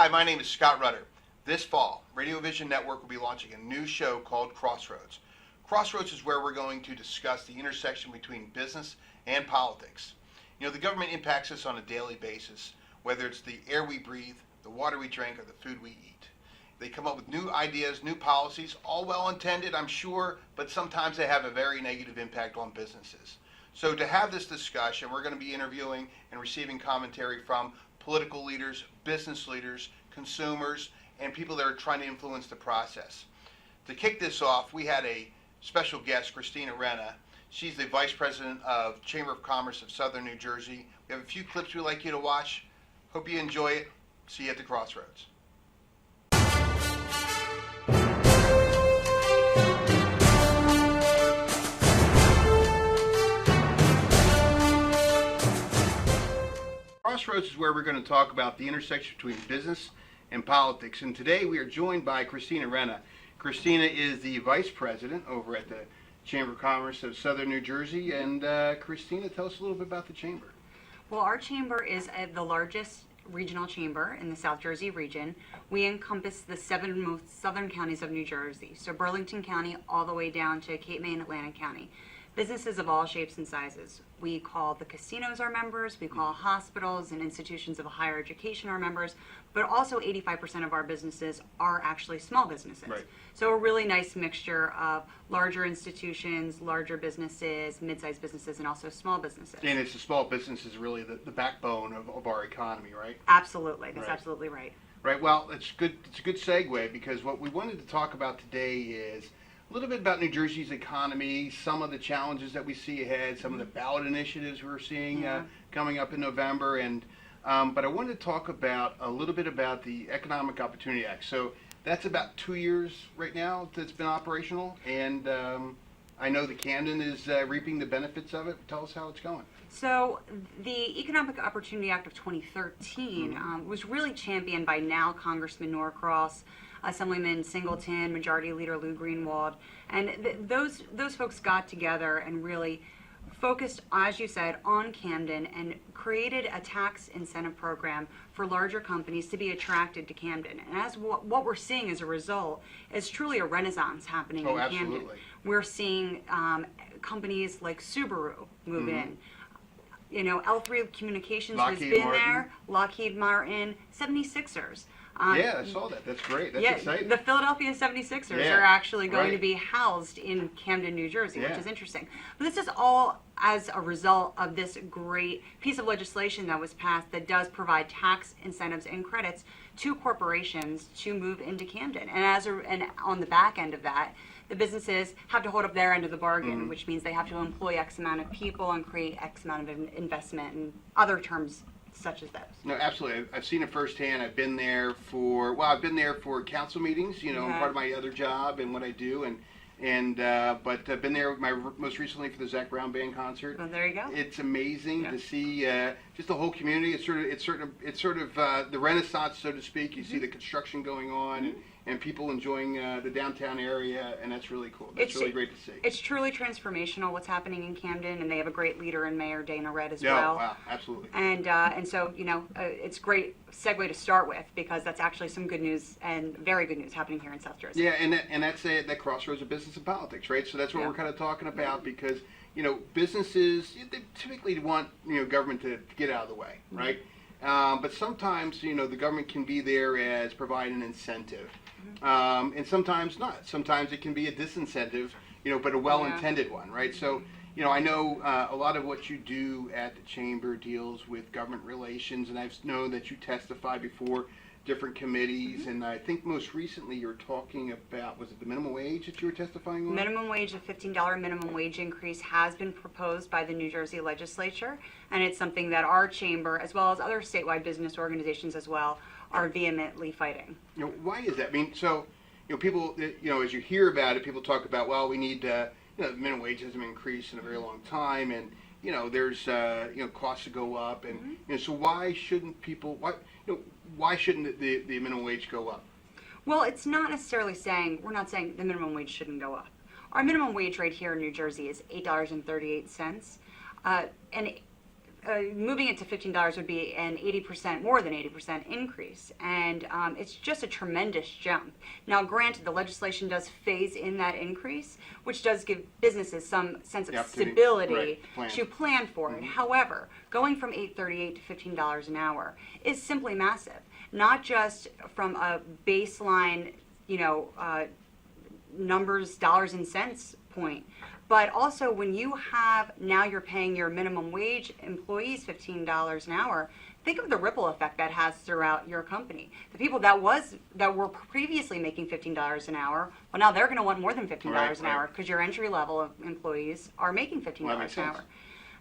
Hi, my name is Scott Rudder. This fall, Radio Vision Network will be launching a new show called Crossroads. Crossroads is where we're going to discuss the intersection between business and politics. You know, the government impacts us on a daily basis, whether it's the air we breathe, the water we drink, or the food we eat. They come up with new ideas, new policies, all well intended, I'm sure, but sometimes they have a very negative impact on businesses. So to have this discussion, we're going to be interviewing and receiving commentary from political leaders, business leaders, consumers, and people that are trying to influence the process. To kick this off, we had a special guest, Christina Renna. She's the Vice President of Chamber of Commerce of Southern New Jersey. We have a few clips we'd like you to watch. Hope you enjoy it. See you at the Crossroads. Crossroads is where we're going to talk about the intersection between business and politics. And today we are joined by Christina Renna. Christina is the Vice President over at the Chamber of Commerce of Southern New Jersey. And Christina, tell us a little bit about the Chamber. Well, our chamber is the largest regional chamber in the South Jersey region. We encompass the 7 most southern counties of New Jersey, so Burlington County all the way down to Cape May and Atlantic County. Businesses of all shapes and sizes. We call the casinos our members, we call hospitals and institutions of higher education our members, but also 85% of our businesses are actually small businesses. Right. So a really nice mixture of larger institutions, larger businesses, mid-sized businesses, and also small businesses. And it's the small businesses really the backbone of our economy, right? Absolutely, that's Right. absolutely right. Right, well, it's good. It's a good segue because what we wanted to talk about today is a little bit about New Jersey's economy, some of the challenges that we see ahead, some of the ballot initiatives we're seeing coming up in November, and but I wanted to talk about a little bit about the Economic Opportunity Act. So that's about 2 years right now that's been operational, and I know that Camden is reaping the benefits of it. Tell us how it's going. So the Economic Opportunity Act of 2013 was really championed by now Congressman Norcross, Assemblyman Singleton, Majority Leader Lou Greenwald, and those folks got together and really focused, as you said, on Camden and created a tax incentive program for larger companies to be attracted to Camden. And as what we're seeing as a result is truly a renaissance happening in Camden. Absolutely. We're seeing companies like Subaru move in. You know, L3 Communications has been there, Lockheed Martin, 76ers. Yeah, I saw that. That's great. That's exciting. The Philadelphia 76ers are actually going to be housed in Camden, New Jersey, which is interesting. But this is all as a result of this great piece of legislation that was passed that does provide tax incentives and credits to corporations to move into Camden. And on the back end of that, the businesses have to hold up their end of the bargain, which means they have to employ X amount of people and create X amount of investment and other terms such as those. No, absolutely. I've seen it firsthand. I've been there for council meetings, you know, part of my other job and what I do, but I've been there most recently for the Zach Brown Band concert. Well, there you go. It's amazing to see just the whole community. It's sort of the Renaissance, so to speak. You see the construction going on and people enjoying the downtown area, and that's really cool. That's really great to see. It's truly transformational what's happening in Camden, and they have a great leader in Mayor Dana Red as well. well. Wow, absolutely. And so, you know, it's a great segue to start with because that's actually some good news and very good news happening here in South Jersey. Yeah, and that's that crossroads of business and politics, right? So that's what we're kind of talking about because, you know, businesses, they typically want, you know, government to get out of the way, right? But sometimes, you know, the government can be there as provide an incentive. And sometimes not. Sometimes it can be a disincentive, you know, but a well-intended one, right? So, you know, I know a lot of what you do at the Chamber deals with government relations, and I've known that you testify before different committees, and I think most recently you were talking about, was it the minimum wage that you were testifying on? Minimum wage, a $15 minimum wage increase has been proposed by the New Jersey legislature, and it's something that our chamber, as well as other statewide business organizations as well, are vehemently fighting. You know, why is that? I mean, so, you know, people, you know, as you hear about it, people talk about, well, we need, you know, the minimum wage hasn't been increased in a very long time, and, you know, there's, you know, costs to go up, and, you know, so why shouldn't people, why shouldn't the minimum wage go up? Well, it's not necessarily saying, we're not saying the minimum wage shouldn't go up. Our minimum wage rate here in New Jersey is $8.38, and moving it to $15 would be an 80%, more than 80% increase. And it's just a tremendous jump. Now, granted, the legislation does phase in that increase, which does give businesses some sense of stability to plan for it. However, going from $8.38 to $15 an hour is simply massive. Not just from a baseline, numbers, dollars and cents point, but also when you have, now you're paying your minimum wage employees $15 an hour, think of the ripple effect that has throughout your company. The people that were previously making $15 an hour, well, now they're going to want more than $15 an hour because your entry level employees are making $15 an hour.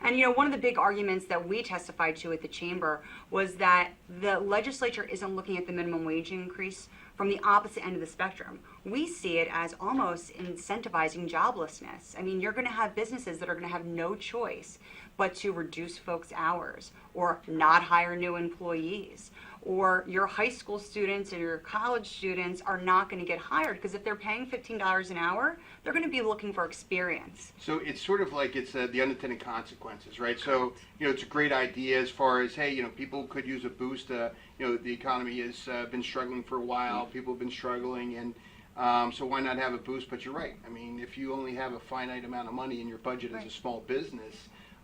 And one of the big arguments that we testified to at the chamber was that the legislature isn't looking at the minimum wage increase from the opposite end of the spectrum. We see it as almost incentivizing joblessness. I mean, you're going to have businesses that are going to have no choice but to reduce folks' hours or not hire new employees. Or your high school students and your college students are not going to get hired because if they're paying $15 an hour, they're going to be looking for experience. So it's sort of like it's the unintended consequences, right? So, it's a great idea as far as, hey, people could use a boost. The economy has been struggling for a while. People have been struggling, and so why not have a boost? But you're right. I mean, if you only have a finite amount of money in your budget as a small business,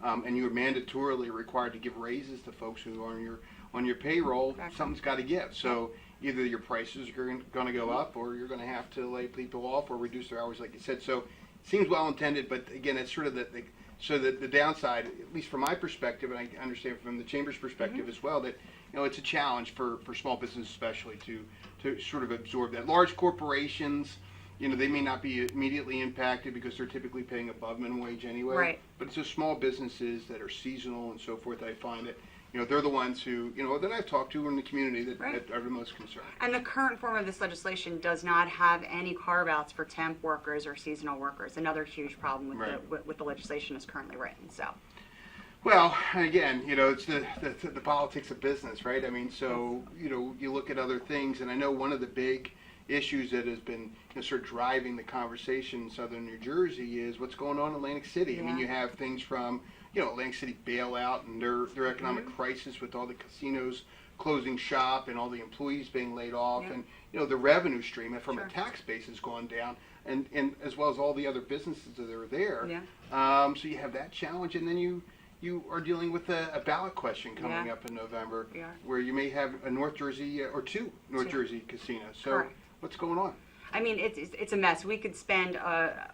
and you're mandatorily required to give raises to folks who are on your payroll, something's got to give. So either your prices are going to go up, or you're going to have to lay people off or reduce their hours, like you said. So it seems well intended, but again, it's sort of the downside, at least from my perspective, and I understand from the chamber's perspective as well, that it's a challenge for small businesses especially to sort of absorb that. Large corporations, they may not be immediately impacted because they're typically paying above minimum wage anyway. Right. But it's the small businesses that are seasonal and so forth that I find that they're the ones who, that I've talked to in the community that are the most concerned. And the current form of this legislation does not have any carve-outs for temp workers or seasonal workers. Another huge problem with the legislation is currently written. So. Well, again, it's the politics of business, right? I mean, so, you look at other things, and I know one of the big issues that has been sort of driving the conversation in southern New Jersey is what's going on in Atlantic City. Yeah. I mean, you have things from Atlantic City bailout and their economic crisis with all the casinos closing shop and all the employees being laid off, and the revenue stream from a tax base has gone down, and as well as all the other businesses that are there. Yeah. So you have that challenge, and then you are dealing with a ballot question coming up in November, where you may have a North Jersey or two North Jersey casinos. So what's going on? I mean, it's a mess. We could spend a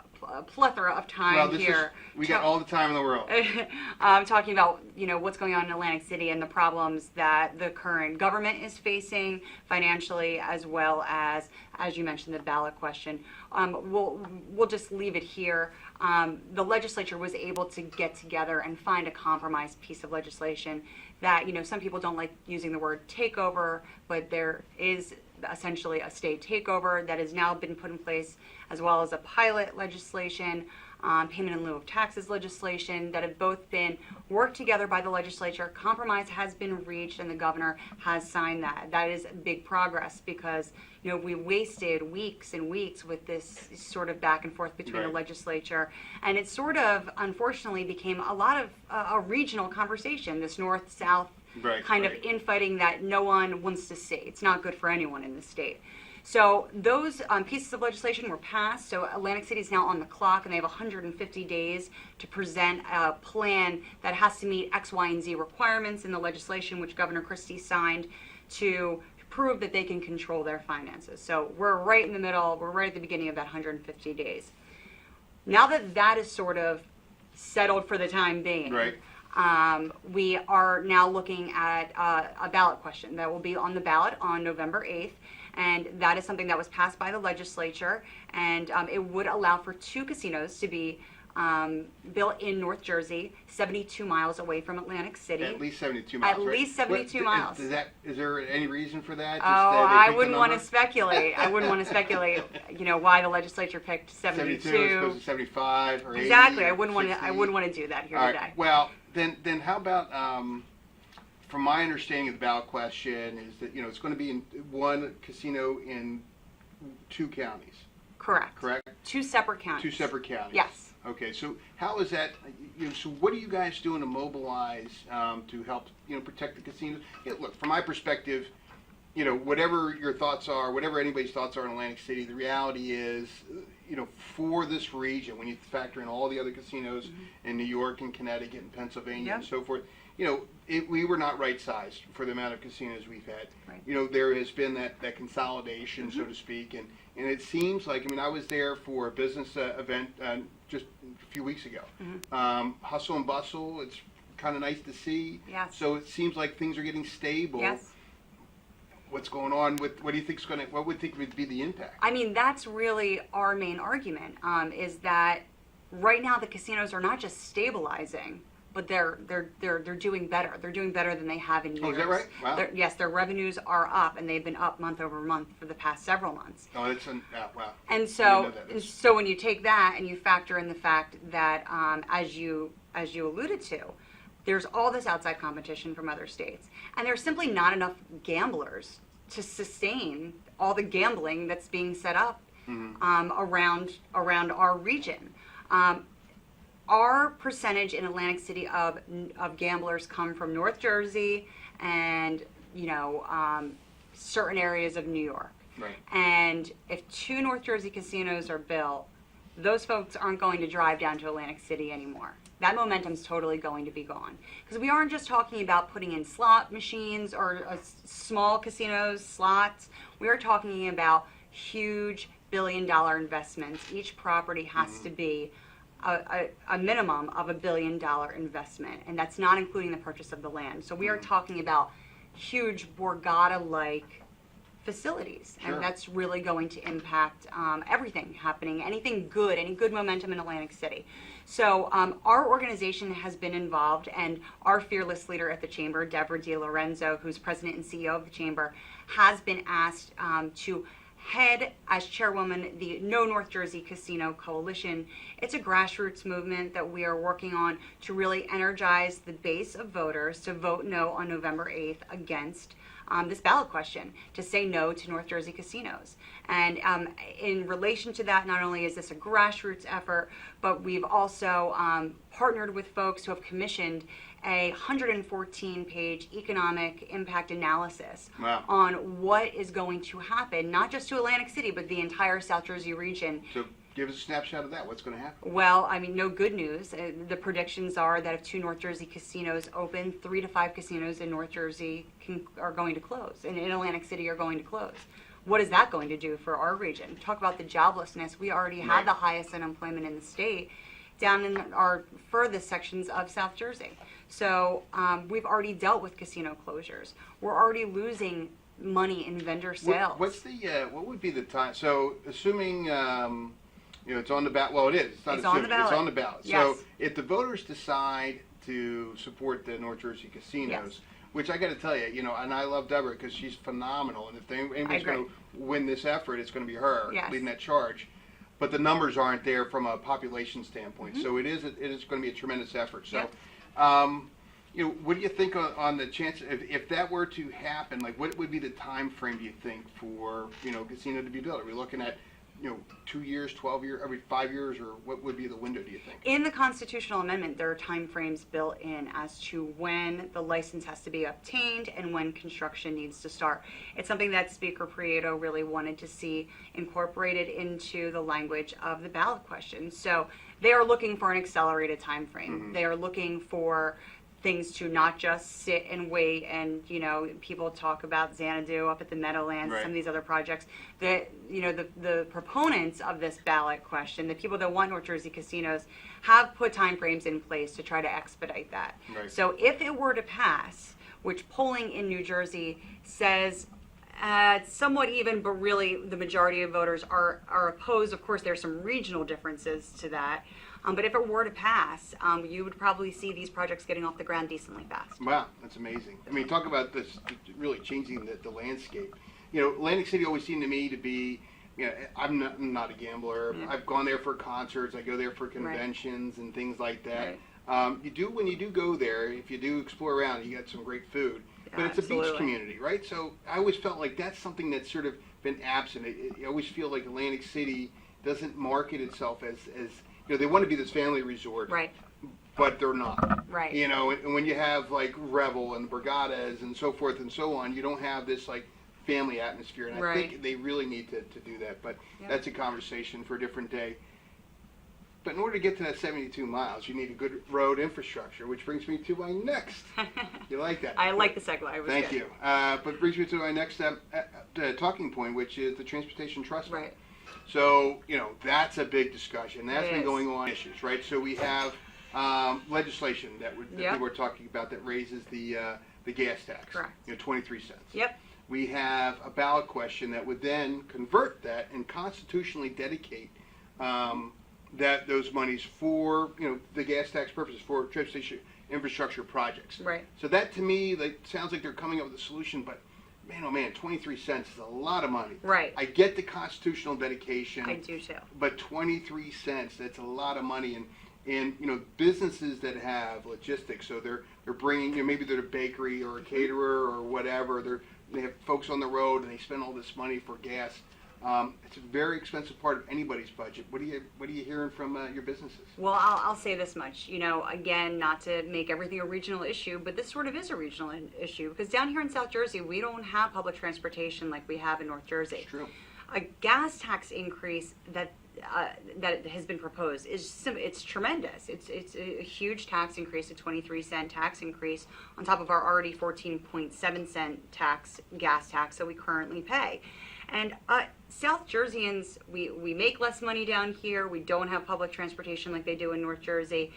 plethora of time here. We got all the time in the world. Talking about what's going on in Atlantic City and the problems that the current government is facing financially, as well as you mentioned, the ballot question. We'll just leave it here. The legislature was able to get together and find a compromise piece of legislation that some people don't like using the word takeover, but there is essentially a state takeover that has now been put in place, as well as a pilot legislation, payment in lieu of taxes legislation that have both been worked together by the legislature. Compromise has been reached, and the governor has signed that. That is big progress because we wasted weeks and weeks with this sort of back and forth between the legislature, and it sort of unfortunately became a lot of a regional conversation. This north-south kind of infighting that no one wants to see. It's not good for anyone in the state. So those pieces of legislation were passed. So Atlantic City is now on the clock, and they have 150 days to present a plan that has to meet X, Y, and Z requirements in the legislation, which Governor Christie signed to prove that they can control their finances. So we're right in the middle. We're right at the beginning of that 150 days. Now that that is sort of settled for the time being, we are now looking at a ballot question that will be on the ballot on November 8th. And that is something that was passed by the legislature, and it would allow for 2 casinos to be built in North Jersey, 72 miles away from Atlantic City. At least 72 miles. At least 72 miles. Is there any reason for that? I wouldn't want to speculate. I wouldn't want to speculate. Why the legislature picked 72. 72 as opposed to 75 or 80. Exactly. I wouldn't want to do that here today. Right. Well, then how about? From my understanding of the ballot question is that it's going to be in one casino in 2 counties. Correct. 2 separate counties. 2 separate counties. Yes. Okay, so how is that? So what are you guys doing to mobilize to help protect the casinos? Look, from my perspective, whatever your thoughts are, whatever anybody's thoughts are in Atlantic City, the reality is, for this region, when you factor in all the other casinos in New York and Connecticut and Pennsylvania and so forth, we were not right-sized for the amount of casinos we've had. Right. There has been that consolidation, so to speak, and it seems like, I was there for a business event just a few weeks ago. Hustle and bustle, it's kind of nice to see. Yes. So it seems like things are getting stable. Yes. What's going on with, what do you think what would think would be the impact? That's really our main argument, is that right now the casinos are not just stabilizing, but they're doing better. They're doing better than they have in years. Oh, is that right? Wow. Yes, their revenues are up, and they've been up month over month for the past several months. Oh, that's wow. And so when you take that and you factor in the fact that, as you alluded to, there's all this outside competition from other states, and there's simply not enough gamblers to sustain all the gambling that's being set up around our region. Our percentage in Atlantic City of gamblers come from North Jersey and certain areas of New York. Right. And if 2 North Jersey casinos are built, those folks aren't going to drive down to Atlantic City anymore. That momentum's totally going to be gone. Because we aren't just talking about putting in slot machines or small casinos, slots. We are talking about huge billion-dollar investments. Each property has to be a minimum of $1 billion investment, and that's not including the purchase of the land. So we are talking about huge Borgata-like facilities, Sure. and that's really going to impact everything happening, any good momentum in Atlantic City. So our organization has been involved, and our fearless leader at the Chamber, Deborah DiLorenzo, who's president and CEO of the Chamber, has been asked to head as chairwoman the No North Jersey Casino Coalition. It's a grassroots movement that we are working on to really energize the base of voters to vote no on November 8th against this ballot question, to say no to North Jersey casinos. And in relation to that, not only is this a grassroots effort, but we've also partnered with folks who have commissioned a 114-page economic impact analysis on what is going to happen, not just to Atlantic City, but the entire South Jersey region. So give us a snapshot of that. What's going to happen? Well, no good news. The predictions are that if 2 North Jersey casinos open, 3 to 5 casinos in North Jersey are going to close, and in Atlantic City are going to close. What is that going to do for our region? Talk about the joblessness. We already have the highest unemployment in the state down in our furthest sections of South Jersey. So we've already dealt with casino closures. We're already losing money in vendor sales. What would be the time? So assuming it's on the ballot. Well, it is. It's on the ballot. It's on the ballot. Yes. So if the voters decide to support the North Jersey casinos, which I got to tell you, and I love Deborah because she's phenomenal, and if anybody's going to win this effort, it's going to be her leading that charge. But the numbers aren't there from a population standpoint, so it is going to be a tremendous effort. So, what do you think on the chance if that were to happen? Like, what would be the time frame, do you think, for casino to be built? Are we looking at 2 years, 12 years, every 5 years, or what would be the window, do you think? In the constitutional amendment, there are time frames built in as to when the license has to be obtained and when construction needs to start. It's something that Speaker Prieto really wanted to see incorporated into the language of the ballot question. So they are looking for an accelerated time frame. They are looking for things to not just sit and wait, and people talk about Xanadu up at the Meadowlands, some of these other projects. The proponents of this ballot question, the people that want North Jersey casinos, have put timeframes in place to try to expedite that. So if it were to pass, which polling in New Jersey says somewhat even, but really the majority of voters are opposed. Of course, there's some regional differences to that. But if it were to pass, you would probably see these projects getting off the ground decently fast. Wow, that's amazing. Talk about this really changing the landscape. Atlantic City always seemed to me to be, I'm not a gambler. I've gone there for concerts. I go there for conventions and things like that. When you do go there, if you do explore around, you got some great food. But it's a beach community, right? So I always felt like that's something that's sort of been absent. I always feel like Atlantic City doesn't market itself as they want to be this family resort, Right. but they're not. Right. And when you have like Revel and Borgatas and so forth and so on, you don't have this like family atmosphere. And I think they really need to do that. But that's a conversation for a different day. But in order to get to that 72 miles, you need a good road infrastructure, which brings me to my next. You like that? I like the segue. Thank you. But brings me to my next talking point, which is the Transportation Trust Fund. Right. So, that's a big discussion. That's been going on issues, right? So we have legislation that we're talking about that raises the gas tax. Correct. 23 cents. Yep. We have a ballot question that would then convert that and constitutionally dedicate those monies for the gas tax purposes for transportation infrastructure projects. Right. So that to me sounds like they're coming up with a solution, but man, oh man, 23 cents is a lot of money. Right. I get the constitutional dedication. I do too. But 23 cents, that's a lot of money. And businesses that have logistics, so they're bringing, maybe they're a bakery or a caterer or whatever, they have folks on the road and they spend all this money for gas. It's a very expensive part of anybody's budget. What are you hearing from your businesses? Well, I'll say this much. Again, not to make everything a regional issue, but this sort of is a regional issue because down here in South Jersey, we don't have public transportation like we have in North Jersey. It's true. A gas tax increase that has been proposed it's tremendous. It's a huge tax increase, a 23-cent tax increase on top of our already 14.7-cent gas tax that we currently pay. And South Jerseyans, we make less money down here. We don't have public transportation like they do in North Jersey.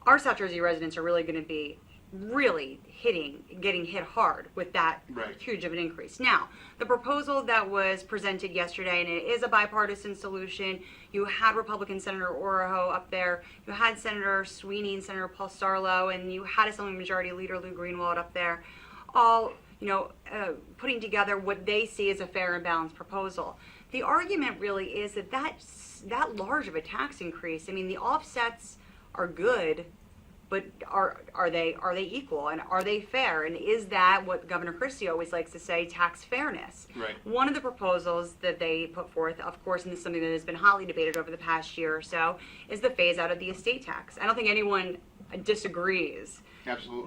Our South Jersey residents are really going to be getting hit hard with that huge of an increase. Now, the proposal that was presented yesterday, and it is a bipartisan solution, you had Republican Senator Oroho up there, you had Senator Sweeney and Senator Paul Sarlo, and you had Assembly Majority Leader Lou Greenwald up there, all putting together what they see as a fair and balanced proposal. The argument really is that large of a tax increase, I mean, the offsets are good, but are they equal and are they fair? And is that what Governor Christie always likes to say, tax fairness? Right. One of the proposals that they put forth, of course, and this is something that has been hotly debated over the past year or so, is the phase out of the estate tax. I don't think anyone disagrees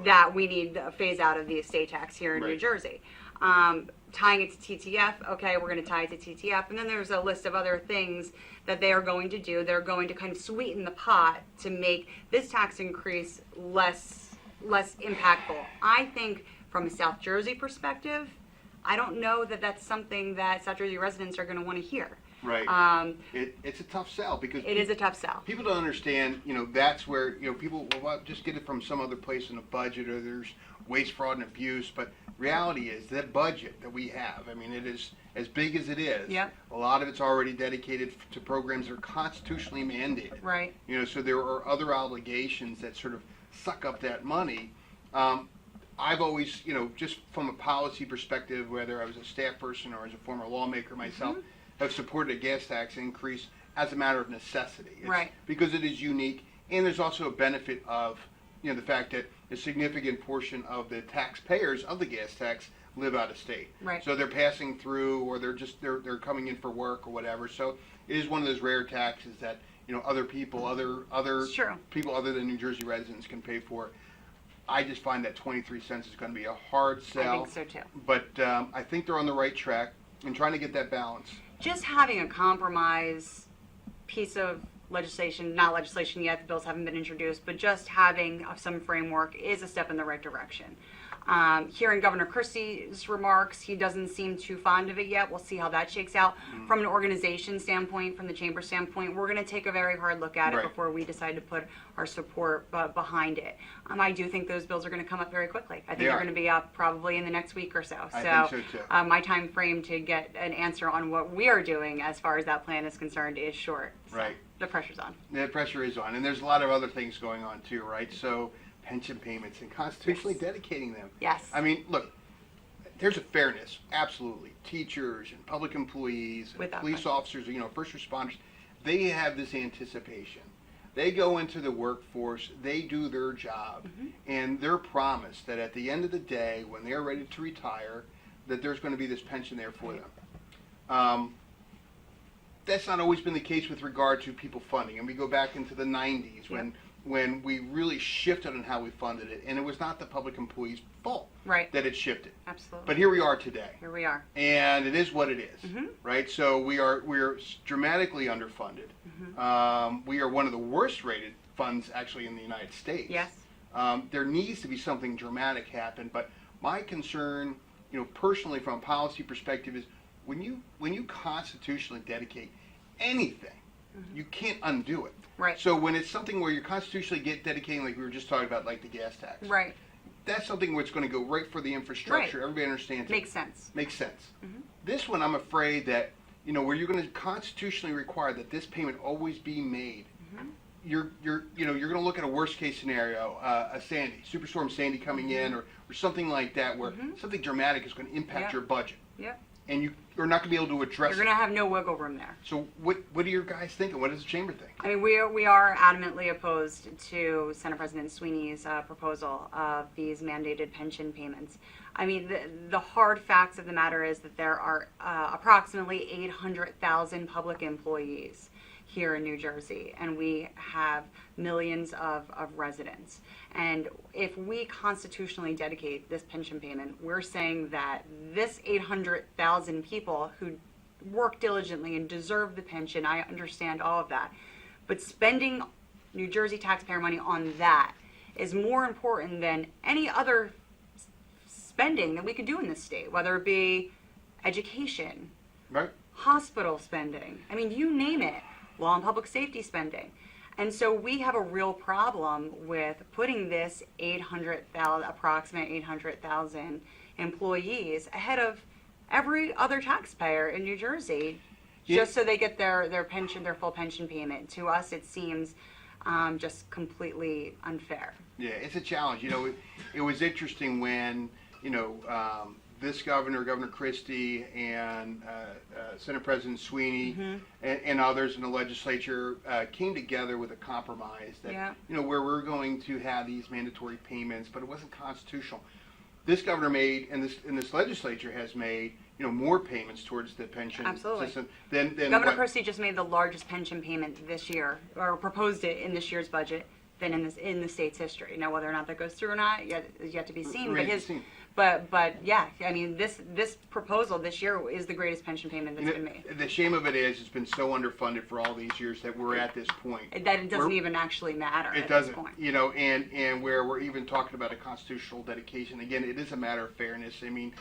that we need a phase out of the estate tax here in New Jersey. Tying it to TTF, okay, we're going to tie it to TTF. And then there's a list of other things that they are going to do. They're going to kind of sweeten the pot to make this tax increase less impactful. I think from a South Jersey perspective, I don't know that that's something that South Jersey residents are going to want to hear. Right. It's a tough sell because it is a tough sell. People don't understand, that's where, people will just get it from some other place in the budget or there's waste, fraud, and abuse. But reality is that budget that we have, I mean, it is as big as it is. Yep. A lot of it's already dedicated to programs that are constitutionally mandated. Right. So there are other obligations that sort of suck up that money. I've always, just from a policy perspective, whether I was a staff person or as a former lawmaker myself, have supported a gas tax increase as a matter of necessity. Because it is unique, and there's also a benefit of, the fact that a significant portion of the taxpayers of the gas tax live out of state. Right. So they're passing through, or they're coming in for work or whatever. So it is one of those rare taxes that other people, other people other than New Jersey residents can pay for. I just find that 23 cents is going to be a hard sell. I think so too. But I think they're on the right track in trying to get that balance. Just having a compromise piece of legislation, not legislation yet, the bills haven't been introduced, but just having some framework is a step in the right direction. Hearing Governor Christie's remarks, he doesn't seem too fond of it yet. We'll see how that shakes out. From an organization standpoint, from the chamber standpoint, we're going to take a very hard look at it before we decide to put our support behind it. I do think those bills are going to come up very quickly. I think they're going to be up probably in the next week or so. I think so too. My time frame to get an answer on what we are doing as far as that plan is concerned is short. So the pressure's on. The pressure is on. And there's a lot of other things going on too, right? So pension payments and constitutionally dedicating them. Yes. I mean, look, there's a fairness, absolutely. Teachers and public employees and police officers, first responders, they have this anticipation. They go into the workforce, they do their job, and they're promised that at the end of the day, when they're ready to retire, that there's going to be this pension there for them. that's not always been the case with regard to people funding. And we go back into the 90s when we really shifted on how we funded it, and it was not the public employees' fault that it shifted. Absolutely. But here we are today. Here we are. And it is what it is, right? So we're dramatically underfunded. We are one of the worst rated funds actually in the United States. Yes. There needs to be something dramatic happen, but my concern, personally from a policy perspective is when you constitutionally dedicate anything, you can't undo it. Right. So when it's something where you're constitutionally dedicating, like we were just talking about, like the gas tax. Right. That's something where it's going to go right for the infrastructure. Right. Everybody understands Makes sense. Makes sense. This one, I'm afraid that, where you're going to constitutionally require that this payment always be made, you're going to look at a worst case scenario, a Superstorm Sandy coming in, or something like that, where something dramatic is going to impact your budget. Yep. And you're not going to be able to address it. You're going to have no wiggle room there. So what are your guys thinking? What does the chamber think? I mean, we are adamantly opposed to Senate President Sweeney's proposal of these mandated pension payments. I mean, the hard facts of the matter is that there are approximately 800,000 public employees here in New Jersey, and we have millions of residents. And if we constitutionally dedicate this pension payment, we're saying that this 800,000 people who work diligently and deserve the pension, I understand all of that, but spending New Jersey taxpayer money on that is more important than any other spending that we could do in this state, whether it be education, hospital spending, I mean, you name it. Law and public safety spending. And so we have a real problem with putting this approximate 800,000 employees ahead of every other taxpayer in New Jersey, just so they get their pension, their full pension payment. To us, it seems just completely unfair. Yeah, it's a challenge. It was interesting when, this Governor Christie, and Senate President Sweeney, and others in the legislature came together with a compromise that, where we're going to have these mandatory payments, but it wasn't constitutional. This governor made, and this legislature has made, more payments towards the pension system than Governor Christie just made the largest pension payment this year, or proposed it in this year's budget, than in the state's history. Now, whether or not that goes through or not, is yet to be seen. But yeah, I mean, this proposal this year is the greatest pension payment that's been made. The shame of it is, it's been so underfunded for all these years that we're at this point. That it doesn't even actually matter at this point. And where we're even talking about a constitutional dedication. Again, it is a matter of fairness. I mean,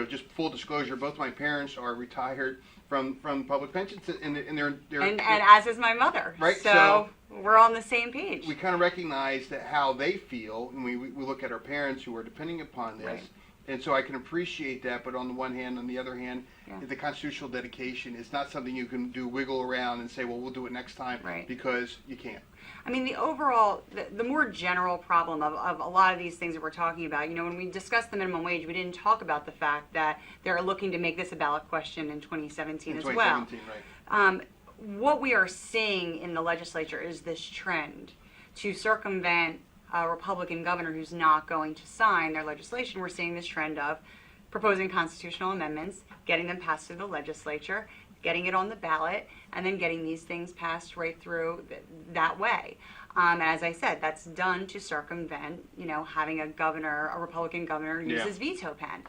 just full disclosure, both my parents are retired from public pensions, and as is my mother. Right. So we're on the same page. We kind of recognize that how they feel, and we look at our parents who are depending upon this. Right. And so I can appreciate that, but on the one hand, on the other hand, the constitutional dedication is not something you can do wiggle around and say, well, we'll do it next time, because you can't. I mean, the more general problem of a lot of these things that we're talking about, when we discussed the minimum wage, we didn't talk about the fact that they're looking to make this a ballot question in 2017 as well. 2017, right. What we are seeing in the legislature is this trend to circumvent a Republican governor who's not going to sign their legislation. We're seeing this trend of proposing constitutional amendments, getting them passed through the legislature, getting it on the ballot, and then getting these things passed right through that way. As I said, that's done to circumvent, having a Republican governor use his veto pen.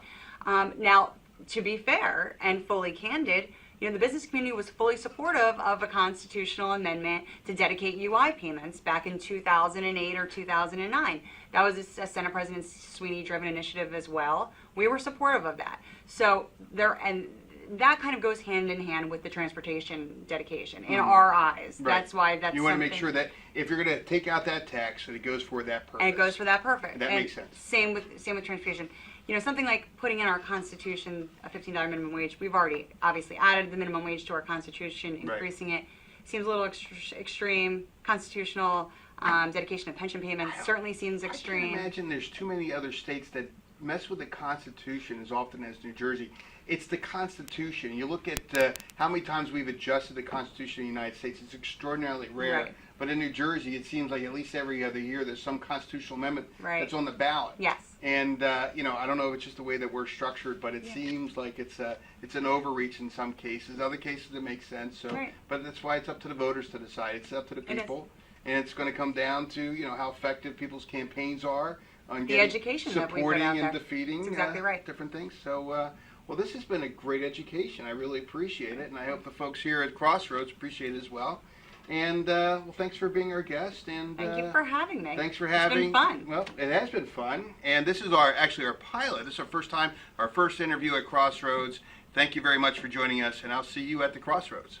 Now, to be fair and fully candid, the business community was fully supportive of a constitutional amendment to dedicate UI payments back in 2008 or 2009. That was a Senate President Sweeney-driven initiative as well. We were supportive of that. So that kind of goes hand in hand with the transportation dedication in our eyes. Right. That's why you want to make sure that if you're going to take out that tax, that it goes for that purpose. And it goes for that purpose. That makes sense. Same with transportation. Something like putting in our Constitution a $15 minimum wage. We've already obviously added the minimum wage to our Constitution, increasing it. Seems a little extreme. Constitutional dedication of pension payments certainly seems extreme. I can imagine there's too many other states that mess with the Constitution as often as New Jersey. It's the Constitution. You look at how many times we've adjusted the Constitution of the United States. It's extraordinarily rare. Right. But in New Jersey, it seems like at least every other year there's some constitutional amendment that's on the ballot. Yes. And I don't know if it's just the way that we're structured, but it seems like it's an overreach in some cases. Other cases it makes sense. So, but that's why it's up to the voters to decide. It's up to the people, and it's going to come down to how effective people's campaigns are on the education that we put out supporting there. and defeating That's exactly right. different things. So, well, this has been a great education. I really appreciate it, and I hope the folks here at Crossroads appreciate it as well. And well, thanks for being our guest. And thank you for having me. Thanks for having. It's been fun. Well, it has been fun, and this is actually our pilot. This is our first interview at Crossroads. Thank you very much for joining us, and I'll see you at the Crossroads.